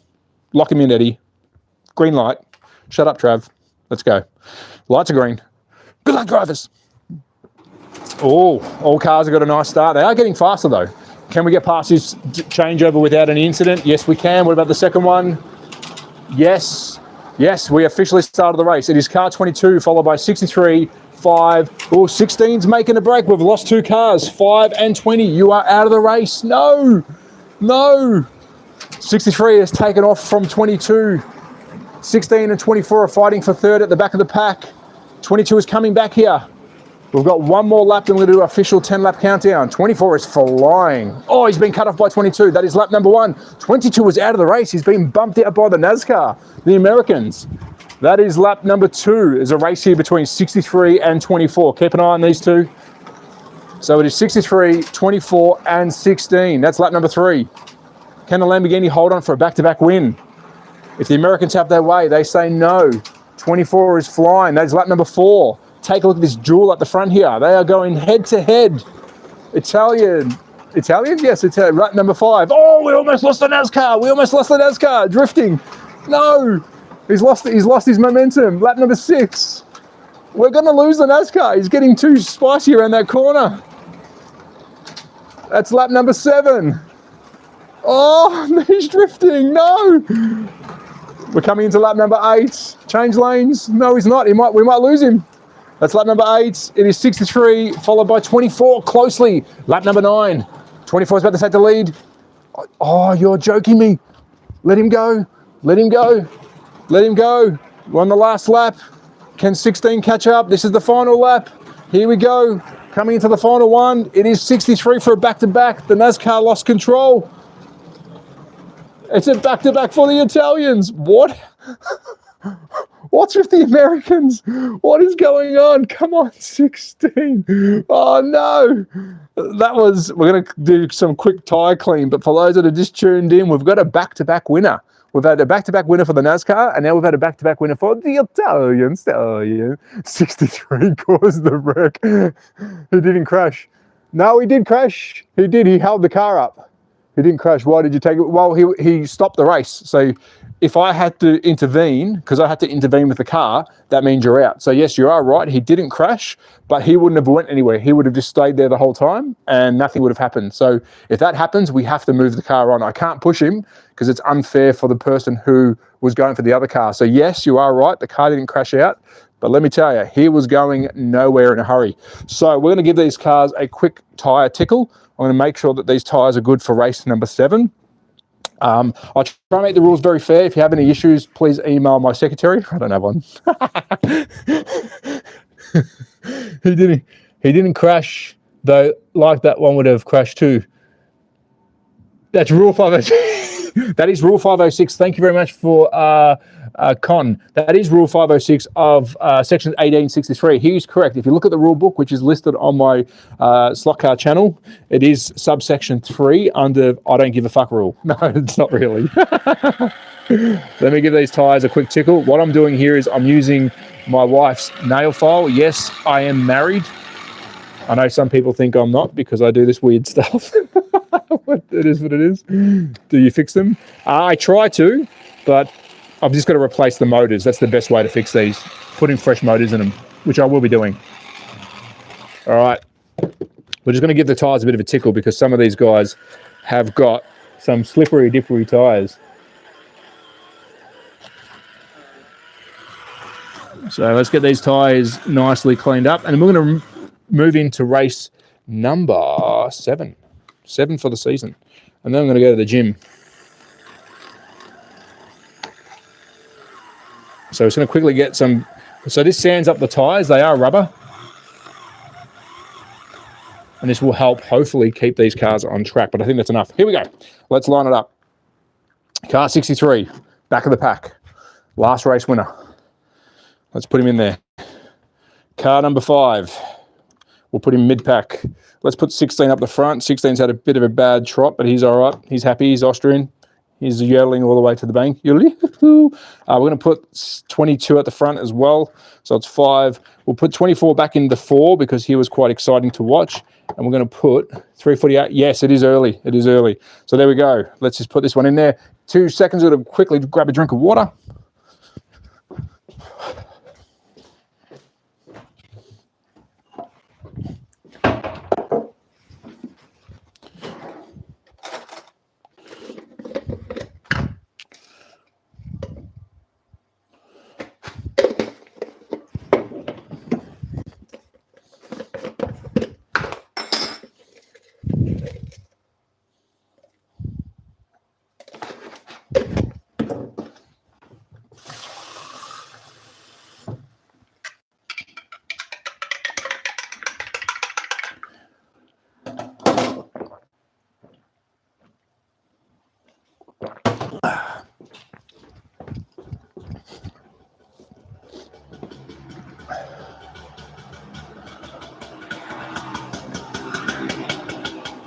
Lock him in, Eddie. Green light. Shut up, Trav. Let's go. Lights are green. Good luck, drivers. Oh, all cars have got a nice start. They are getting faster though. Can we get past this changeover without any incident? Yes, we can. What about the second one? Yes. Yes, we officially started the race. It is car 22 followed by 63, 5. Oh, 16's making a break. We've lost 2 cars, 5 and 20. You are out of the race. No, no. 63 has taken off from 22. 16 and 24 are fighting for third at the back of the pack. 22 is coming back here. We've got one more lap, then we're going to do an official 10-lap countdown. 24 is flying. Oh, he's been cut off by 22. That is lap number 1. 22 was out of the race. He's been bumped out by the NASCAR, the Americans. That is lap number 2. There's a race here between 63 and 24. Keep an eye on these two. So it is 63, 24, and 16. That's lap number 3. Can the Lamborghini hold on for a back-to-back win? If the Americans have their way, they say no. 24 is flying. That is lap number 4. Take a look at this duel at the front here. They are going head-to-head. Italian? Yes, Italian. Lap number 5. Oh, we almost lost the NASCAR. We almost lost the NASCAR. Drifting. No. He's lost his momentum. Lap number 6. We're going to lose the NASCAR. He's getting too spicy around that corner. That's lap number 7. Oh, he's drifting. No. We're coming into lap number 8. Change lanes. No, he's not. We might lose him. That's lap number 8. It is 63, followed by 24 closely. Lap number 9. 24 is about to take the lead. Oh, you're joking me. Let him go. Let him go. Let him go. We're on the last lap. Can 16 catch up? This is the final lap. Here we go. Coming into the final one. It is 63 for a back-to-back. The NASCAR lost control. It's a back-to-back for the Italians. What? What's with the Americans? What is going on? Come on, 16. Oh, no. We're going to do some quick tyre clean, but for those that are just tuned in, we've got a back-to-back winner. We've had a back-to-back winner for the NASCAR, and now we've had a back-to-back winner for the Italians. 63 caused the wreck. He didn't crash. No, he did crash. He did. He held the car up. He didn't crash. Why did you take it? Well, he stopped the race. So if I had to intervene, because I had to intervene with the car, that means you're out. So yes, you are right. He didn't crash, but he wouldn't have went anywhere. He would have just stayed there the whole time and nothing would have happened. So if that happens, we have to move the car on. I can't push him because it's unfair for the person who was going for the other car. So yes, you are right. The car didn't crash out, but let me tell you, he was going nowhere in a hurry. So we're going to give these cars a quick tyre tickle. I'm going to make sure that these tyres are good for race number 7. I'll try and make the rules very fair. If you have any issues, please email my secretary. I don't have one. He didn't crash, though, like that one would have crashed too. That's rule 506. That is rule 506. Thank you very much for Con. That is rule 506 of section 1863. He is correct. If you look at the rule book, which is listed on my SLOTCAR channel, it is subsection 3 under I don't give a fuck rule. No, it's not really. Let me give these tyres a quick tickle. What I'm doing here is I'm using my wife's nail file. Yes, I am married. I know some people think I'm not because I do this weird stuff. It is what it is. Do you fix them? I try to, but I've just got to replace the motors. That's the best way to fix these. Putting fresh motors in them, which I will be doing. All right. We're just going to give the tyres a bit of a tickle because some of these guys have got some slippery, dippery tyres. So let's get these tyres nicely cleaned up. And we're going to move into race number 7. 7 for the season. And then I'm going to go to the gym. So it's going to quickly get some... So this sands up the tyres. They are rubber. And this will help, hopefully, keep these cars on track. But I think that's enough. Here we go. Let's line it up. Car 63, back of the pack. Last race winner. Let's put him in there. Car number 5. We'll put him mid-pack. Let's put 16 up the front. 16's had a bit of a bad trot, but he's all right. He's happy. He's Austrian. He's yodeling all the way to the bank. We're going to put 22 at the front as well. So it's 5. We'll put 24 back in the 4 because he was quite exciting to watch. And we're going to put 348. Yes, it is early. It is early. So there we go. Let's just put this one in there. 2 seconds. We're going to quickly grab a drink of water.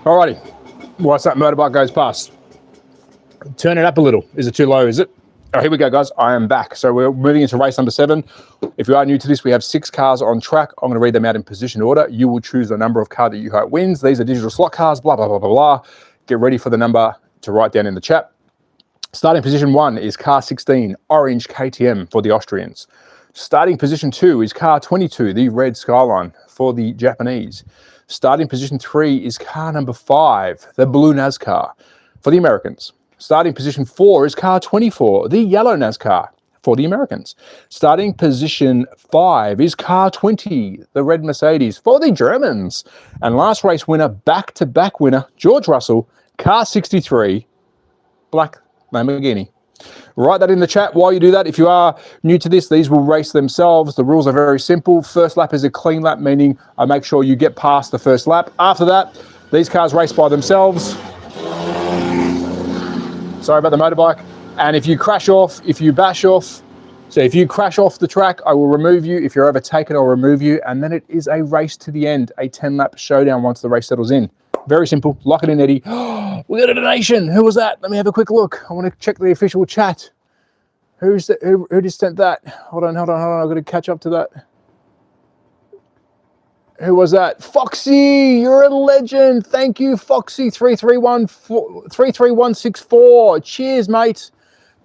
Alrighty, whilst that motorbike goes past, turn it up a little. Is it too low, is it? Oh, here we go, guys. I am back. So we're moving into race number 7. If you are new to this, we have 6 cars on track. I'm going to read them out in position order. You will choose the number of car that you hope wins. These are digital slot cars, blah, blah, blah, blah, blah. Get ready for the number to write down in the chat. Starting position 1 is car 16, orange KTM for the Austrians. Starting position 2 is car 22, the red Skyline for the Japanese. Starting position 3 is car number 5, the blue NASCAR for the Americans. Starting position 4 is car 24, the yellow NASCAR for the Americans. Starting position 5 is car 20, the red Mercedes for the Germans. And last race winner, back-to-back winner, George Russell, car 63, black Lamborghini. Write that in the chat while you do that. If you are new to this, these will race themselves. The rules are very simple. First lap is a clean lap, meaning I make sure you get past the first lap. After that, these cars race by themselves. Sorry about the motorbike. And if you crash off, if you bash off, so if you crash off the track, I will remove you. If you're overtaken, I'll remove you. And then it is a race to the end, a 10-lap showdown once the race settles in. Very simple. Lock it in, Eddie. Oh, we got a donation. Who was that? Let me have a quick look. I want to check the official chat. Who just sent that? Hold on. I've got to catch up to that. Who was that? Foxy, you're a legend. Thank you, Foxy 33164. Cheers, mate.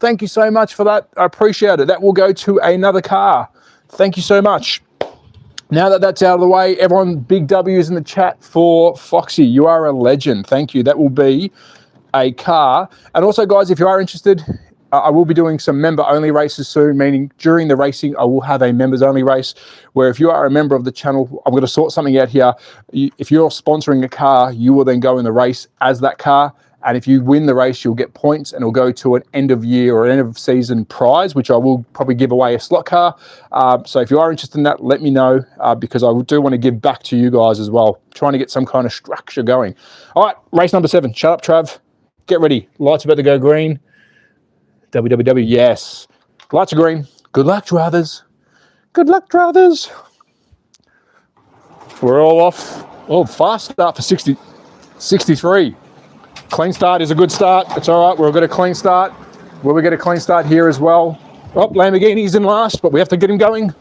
Thank you so much for that. I appreciate it. That will go to another car. Thank you so much. Now that that's out of the way, everyone, big W's in the chat for Foxy. You are a legend. Thank you. That will be a car. And also, guys, if you are interested, I will be doing some member-only races soon, meaning during the racing, I will have a members-only race where if you are a member of the channel, I'm going to sort something out here. If you're sponsoring a car, you will then go in the race as that car. And if you win the race, you'll get points and it'll go to an end-of-year or end-of-season prize, which I will probably give away a slot car. So if you are interested in that, let me know because I do want to give back to you guys as well, trying to get some kind of structure going. All right, race number 7. Shut up, Trav. Get ready. Lights about to go green. www, yes. Lights are green. Good luck, drivers. Good luck, drivers. We're all off. Oh, fast start for 63. Clean start is a good start. It's all right. We'll get a clean start. Will we get a clean start here as well? Oh, Lamborghini's in last, but we have to get him going.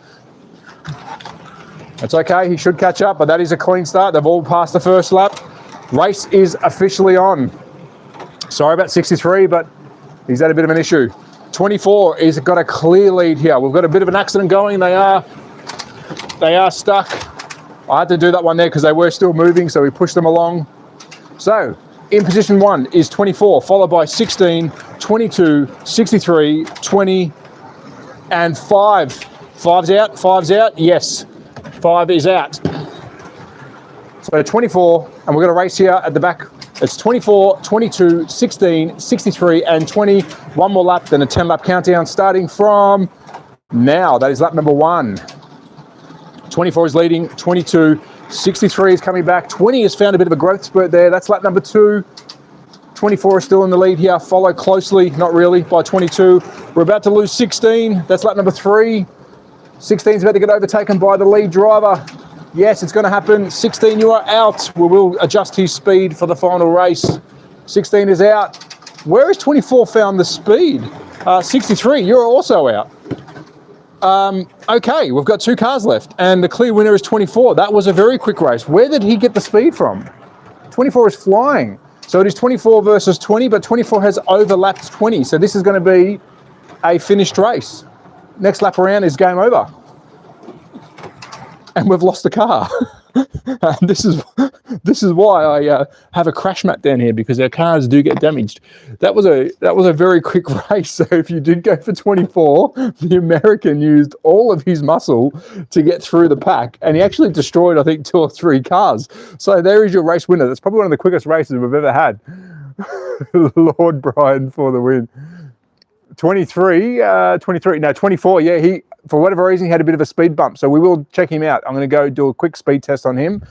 That's okay. He should catch up, but that is a clean start. They've all passed the first lap. Race is officially on. Sorry about 63, but he's had a bit of an issue. 24 is got a clear lead here. We've got a bit of an accident going. They are stuck. I had to do that one there because they were still moving, so we pushed them along. So in position 1 is 24, followed by 16, 22, 63, 20, and 5. 5's out, 5's out. Yes, 5 is out. So 24, and we're going to race here at the back. It's 24, 22, 16, 63, and 20. One more lap, then a 10-lap countdown starting from now. That is lap number 1. 24 is leading, 22, 63 is coming back, 20 has found a bit of a growth spurt there. That's lap number 2. 24 is still in the lead here, followed closely, not really, by 22. We're about to lose 16. That's lap number 3. 16 is about to get overtaken by the lead driver. Yes, it's going to happen. 16, you are out. We will adjust his speed for the final race. 16 is out. Where has 24 found the speed? 63, you're also out. Okay, we've got 2 cars left, and the clear winner is 24. That was a very quick race. Where did he get the speed from? 24 is flying. So it is 24 versus 20, but 24 has overlapped 20. So this is going to be a finished race. Next lap around is game over. And we've lost the car. And this is why I have a crash mat down here, because our cars do get damaged. That was a very quick race. So if you did go for 24, the American used all of his muscle to get through the pack, and he actually destroyed, I think, 2 or 3 cars. So there is your race winner. That's probably one of the quickest races we've ever had. Lord Brian for the win. 23, no, 24. Yeah, he, for whatever reason, he had a bit of a speed bump. So we will check him out. I'm going to go do a quick speed test on him.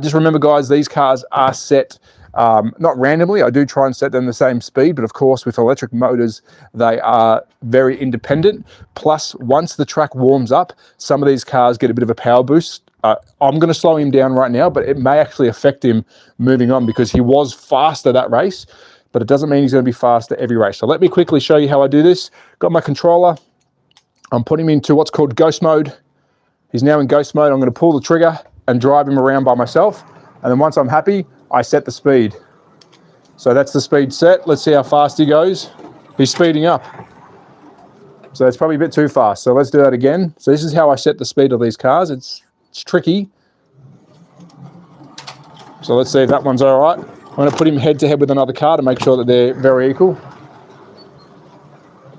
Just remember, guys, these cars are set not randomly. I do try and set them the same speed, but of course, with electric motors, they are very independent. Plus, once the track warms up, some of these cars get a bit of a power boost I'm going to slow him down right now, but it may actually affect him moving on because he was faster that race, but it doesn't mean he's going to be faster every race. So let me quickly show you how I do this. Got my controller. I'm putting him into what's called ghost mode. He's now in ghost mode. I'm going to pull the trigger and drive him around by myself. And then once I'm happy, I set the speed. So that's the speed set. Let's see how fast he goes. He's speeding up. So it's probably a bit too fast. So let's do that again. So this is how I set the speed of these cars. It's tricky. So let's see if that one's all right. I'm going to put him head to head with another car to make sure that they're very equal.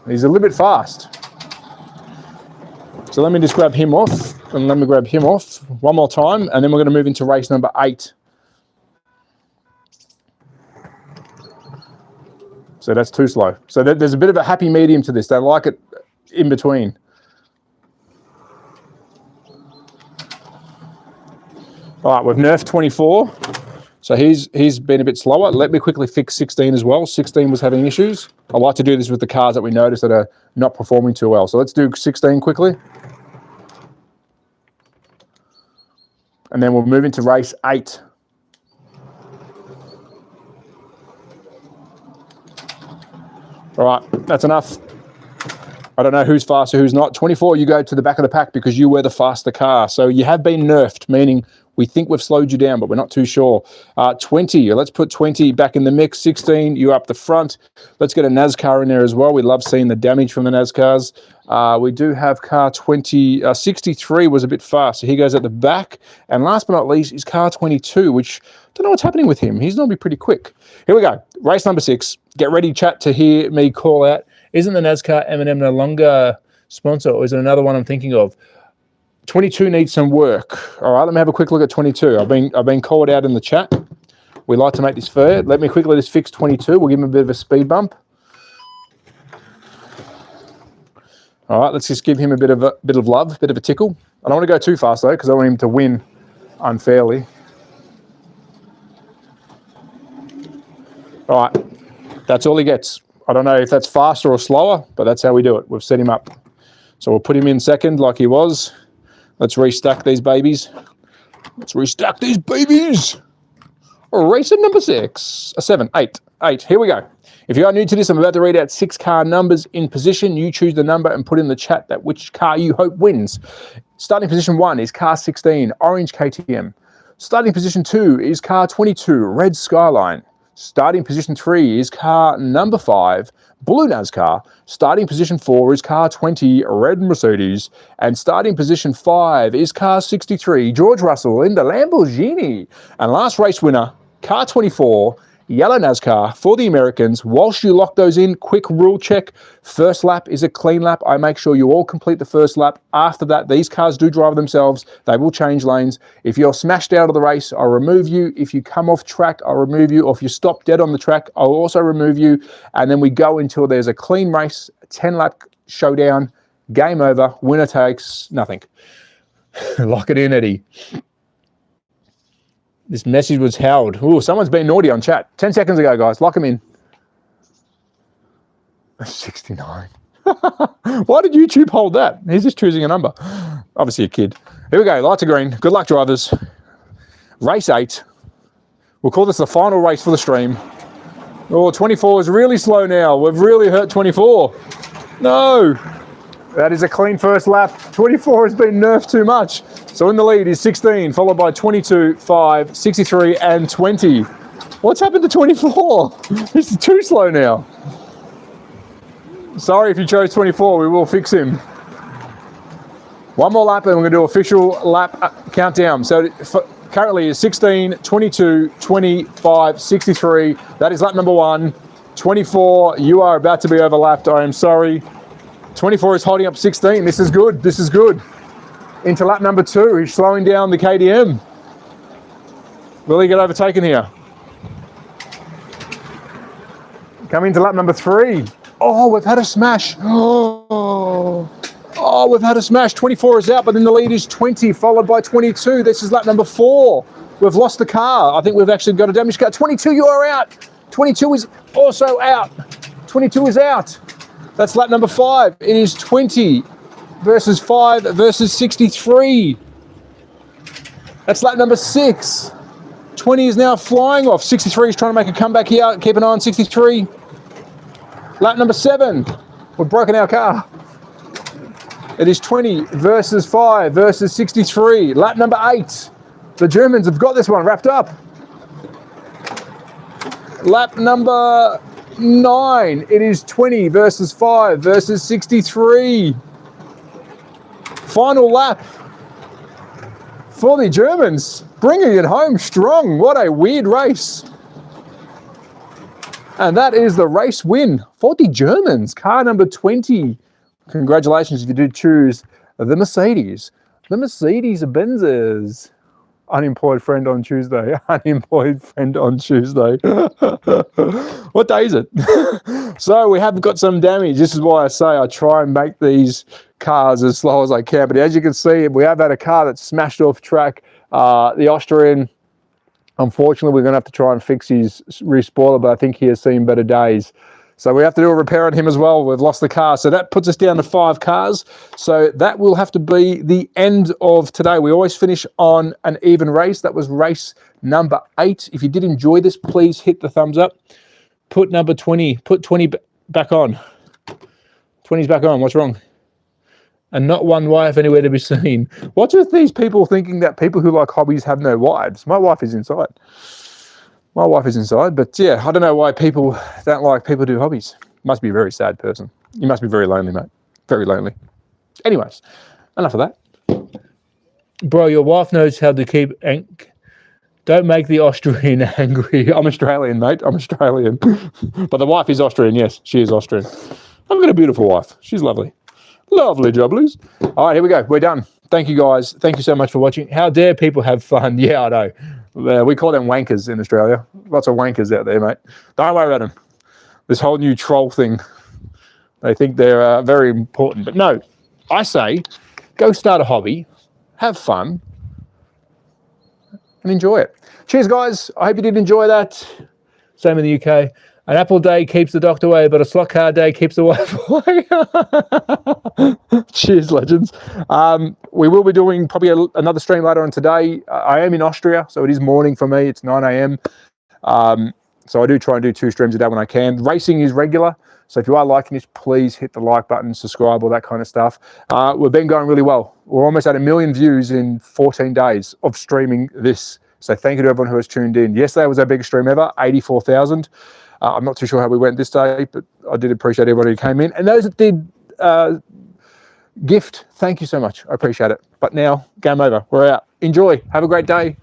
He's a little bit fast. So let me just grab him off, and let me grab him off one more time, and then we're going to move into race number 8. So that's too slow. So there's a bit of a happy medium to this. They like it in between. All right, we've nerfed 24. So he's been a bit slower. Let me quickly fix 16 as well. 16 was having issues. I like to do this with the cars that we notice that are not performing too well. So let's do 16 quickly. And then we'll move into race 8. All right, that's enough. I don't know who's faster, who's not. 24, you go to the back of the pack because you were the faster car. So you have been nerfed, meaning we think we've slowed you down, but we're not too sure. 20, let's put 20 back in the mix. 16, you're up the front. Let's get a NASCAR in there as well. We love seeing the damage from the NASCARs. We do have car 20, 63 was a bit fast, so he goes at the back. And last but not least is car 22, which I don't know what's happening with him. He's normally pretty quick. Here we go, race number 6. Get ready, chat, to hear me call out. Isn't the NASCAR M&M no longer sponsor, or is it another one I'm thinking of? 22 needs some work. All right, let me have a quick look at 22. I've been called out in the chat. We like to make this fair. Let me quickly just fix 22. We'll give him a bit of a speed bump. All right, let's just give him a bit of love, a bit of a tickle. I don't want to go too fast though, because I want him to win unfairly. All right, that's all he gets. I don't know if that's faster or slower, but that's how we do it. We've set him up. So we'll put him in second like he was. Let's restack these babies. Let's restack these babies. Race at number 6, 7, 8, 8. Here we go. If you are new to this, I'm about to read out 6 car numbers in position. You choose the number and put in the chat that which car you hope wins. Starting position 1 is car 16, orange KTM. Starting position 2 is car 22, red Skyline. Starting position 3 is car number 5, blue NASCAR. Starting position 4 is car 20, red Mercedes. And starting position 5 is car 63, George Russell in the Lamborghini. And last race winner, car 24, yellow NASCAR for the Americans. Whilst you lock those in, quick rule check. First lap is a clean lap. I make sure you all complete the first lap. After that, these cars do drive themselves. They will change lanes. If you're smashed out of the race, I'll remove you. If you come off track, I'll remove you. Or if you stop dead on the track, I'll also remove you. And then we go until there's a clean race, a 10-lap showdown, game over, winner takes nothing. Lock it in, Eddie. This message was held. Ooh, someone's been naughty on chat. 10 seconds ago, guys. Lock him in. 69. Why did YouTube hold that? He's just choosing a number. Obviously a kid. Here we go. Lights are green. Good luck, drivers. Race 8. We'll call this the final race for the stream. Oh, 24 is really slow now. We've really hurt 24. No. That is a clean first lap. 24 has been nerfed too much. So in the lead is 16, followed by 22, 5, 63, and 20. What's happened to 24? It's too slow now. Sorry if you chose 24, we will fix him. One more lap and we're going to do official lap countdown. So currently is 16, 22, 25, 63. That is lap number 1. 24, you are about to be overlapped. I am sorry. 24 is holding up 16. This is good. This is good. Into lap number 2. He's slowing down the KTM. Will he get overtaken here? Coming to lap number 3. Oh, we've had a smash. Oh, we've had a smash. 24 is out, but then the lead is 20, followed by 22. This is lap number 4. We've lost the car. I think we've actually got a damaged car. 22, you are out. 22 is also out. 22 is out. That's lap number 5. It is 20 versus 5 versus 63. That's lap number 6. 20 is now flying off. 63 is trying to make a comeback here. Keep an eye on 63. Lap number 7. We've broken our car. It is 20 versus 5 versus 63. Lap number 8. The Germans have got this one wrapped up. Lap number 9. It is 20 versus 5 versus 63. Final lap for the Germans, bringing it home strong. What a weird race. And that is the race win for the Germans. Car number 20. Congratulations if you did choose the Mercedes. The Mercedes-Benzes. Unemployed friend on Tuesday. Unemployed friend on Tuesday. What day is it? So we have got some damage. This is why I say I try and make these cars as slow as I can. But as you can see, we have had a car that's smashed off track. The Austrian, unfortunately, we're going to have to try and fix his rear spoiler, but I think he has seen better days. So we have to do a repair on him as well. We've lost the car. So that puts us down to 5 cars. So that will have to be the end of today. We always finish on an even race. That was race number 8. If you did enjoy this, please hit the thumbs up. Put number 20, put 20 back on. 20's back on. What's wrong? And not one wife anywhere to be seen. What's with these people thinking that people who like hobbies have no wives? My wife is inside. My wife is inside, but yeah, I don't know why people don't like people do hobbies. Must be a very sad person. You must be very lonely, mate. Very lonely. Anyways, enough of that. Bro, your wife knows how to keep... Don't make the Austrian angry. I'm Australian, mate. I'm Australian. But the wife is Austrian, yes. She is Austrian. I've got a beautiful wife. She's lovely. Lovely jubblies. All right, here we go. We're done. Thank you, guys. Thank you so much for watching. How dare people have fun? Yeah, I know. We call them wankers in Australia. Lots of wankers out there, mate. Don't worry about them. This whole new troll thing, they think they're very important. But no, I say go start a hobby, have fun, and enjoy it. Cheers, guys. I hope you did enjoy that. Same in the UK. An apple day keeps the doctor away, but a slot car day keeps the wife away. Cheers, legends. We will be doing probably another stream later on today. I am in Austria, so it is morning for me. It's 9 a.m. So I do try and do 2 streams a day when I can. Racing is regular, so if you are liking this, please hit the like button, subscribe, all that kind of stuff. We've been going really well. We're almost at 1 million views in 14 days of streaming this. So thank you to everyone who has tuned in. Yesterday was our biggest stream ever, 84,000. I'm not too sure how we went this day, but I did appreciate everybody who came in. And those that did gift, thank you so much. I appreciate it. But now, game over. We're out. Enjoy. Have a great day.